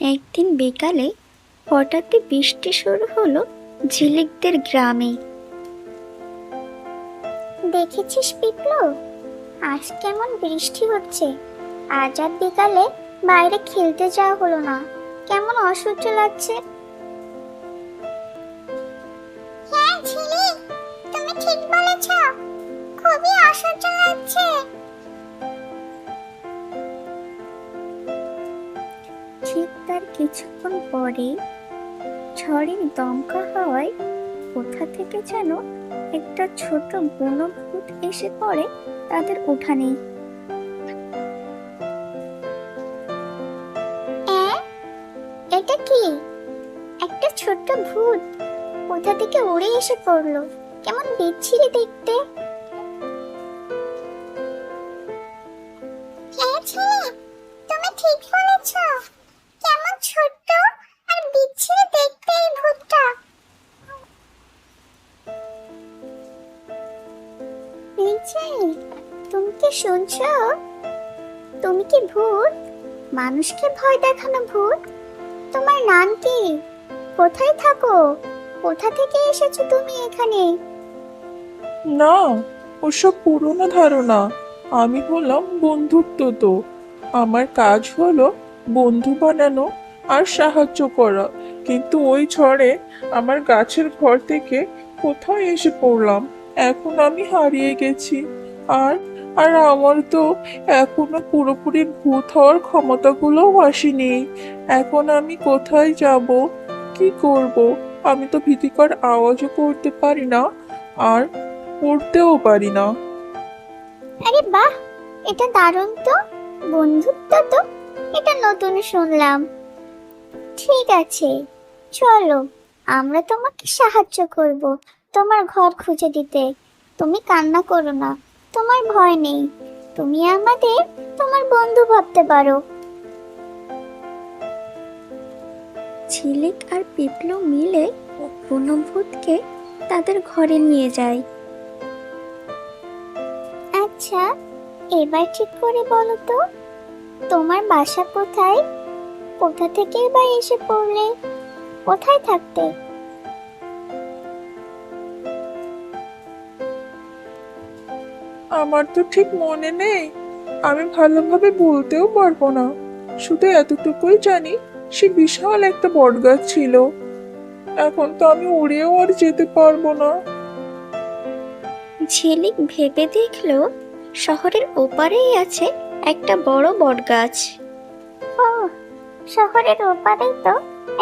একদিন বিকালে হঠাৎই বৃষ্টি শুরু হলো ঝিলিকদের গ্রামে। দেখেছিস পিপলু, আজ কেমন বৃষ্টি হচ্ছে। আজ আর বিকালে বাইরে খেলতে যাওয়া হলো না, কেমন অসহ্য লাগছে। হ্যাঁ ঝিলিক, তুমি ঠিক বলেছ, খুবই অসহ্য লাগছে। ঠিক তার কিছুক্ষণ পরেই ঝড়ের দমকা হাওয়ায় কোথা থেকে যেন একটা ছোট বুনো ভূত এসে পড়ে তাদের উঠানে। অ্যাঁ, এটা কি? একটা ছোট্ট ভূত কোথা থেকে উড়ে এসে পড়লো, কেমন বিচ্ছিরি দেখতে। হ্যাঁ ঝিলিক, তুমি ঠিক বলেছ, কেমন ছোট্ট আর বিচ্ছিরি দেখতে এই ভূতটা। এই যে, তুমি কি শুনছো? তুমি কি ভূত? মানুষকে ভয় দেখানো ভূত? তোমার নাম কি? কোথায় থাকো? কোথা থেকে এসেছো তুমি এখানে? না, ওসব পুরনো ধারণা। আমি হলাম বন্ধুত্ব তো। আমার কাজ হলো বন্ধু বানানো আর সাহায্য করা। কিন্তু ওই ঝড়ে আমার গাছের ঘর থেকে কোথায় এসে পড়লাম। এখন আমি হারিয়ে গেছি। আর আর আমার তো এখনো পুরোপুরি ভূত হওয়ার ক্ষমতাগুলোও আসেনি। এখন আমি কোথায় যাব? কি করব? আমি তো ভীতিকর আওয়াজও করতে পারি না, আর পড়তেও পারি না। আরে বাহ, এটা দারুণ তো। বন্ধুত্ব তো, এটা নতুন শুনলাম। ঠিক আছে, চলো, আমরা তোমাকে সাহায্য করব তোমার ঘর খুঁজে দিতে। তুমি কান্না করো না, তোমার ভয় নেই। তুমি আমাদের তোমার বন্ধু ভাবতে পারো। ঝিলিক আর পিপলু মিলে বুনো ভূতকে তাদের ঘরে নিয়ে যায়। আচ্ছা, এবার ঠিক করে বলো তো, তোমার বাসা কোথায়? কোথা থেকে বা এসে পড়লে? কোথায় থাকতে? আমার তো ঠিক মনে নেই। আমি ভালোভাবে বলতেও পারবো না। শুধু এতটুকুই জানি, সে বিশাল একটা বটগাছ ছিল। এখন তো আমি উড়েও আর যেতে পারবো না। ঝিলিক ভেবে দেখলো শহরের ওপারেই আছে একটা বড় বটগাছ। ও, শহরের ওপারেই তো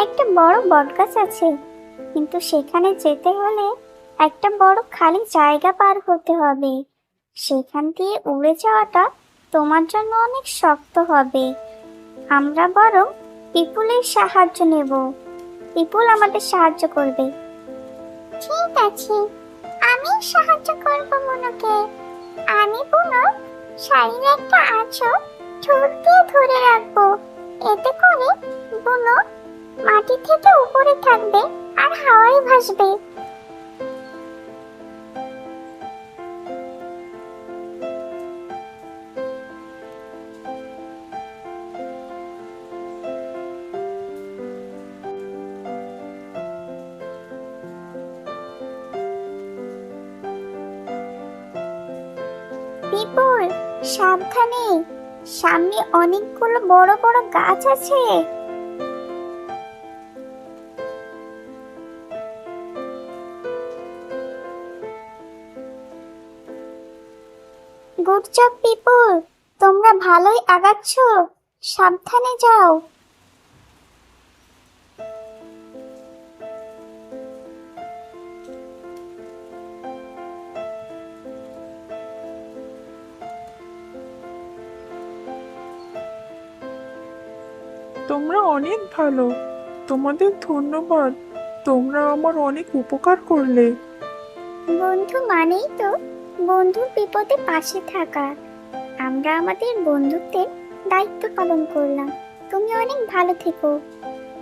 একটা বড় বটগাছ আছে, কিন্তু সেখানে যেতে হলে একটা বড় খালি জায়গা পার হতে হবে। সেখান দিয়ে উড়ে যাওয়াটা তোমার জন্য অনেক শক্ত হবে। আমরা বরং পিপুলের সাহায্য নেব, পিপুল আমাদের সাহায্য করবে। ঠিক আছে, আমি সাহায্য করব মনুকে। আমি বুনো শাড়ির একটা আঁচল ঠোঁট দিয়ে ধরে রাখবো। এতে করে বুনো মাটি থেকে উপরে থাকবে আর হাওয়ায় ভাসবে। পিপুল, সাবধানে, সামনে অনেকগুলো বড় বড় গাছ আছে। গুড জব পিপুল, তোমরা ভালোই আগাচ্ছ। সাবধানে যাও। তোমরা অনেক ভালো। তোমাদের ধন্যবাদ। তোমরা আমার অনেক উপকার করলে। বন্ধু মানেই তো বন্ধুর বিপদে পাশে থাকা। আমরা আমাদের বন্ধুত্বের দায়িত্ব পালন করলাম। তুমি অনেক ভালো থেকো।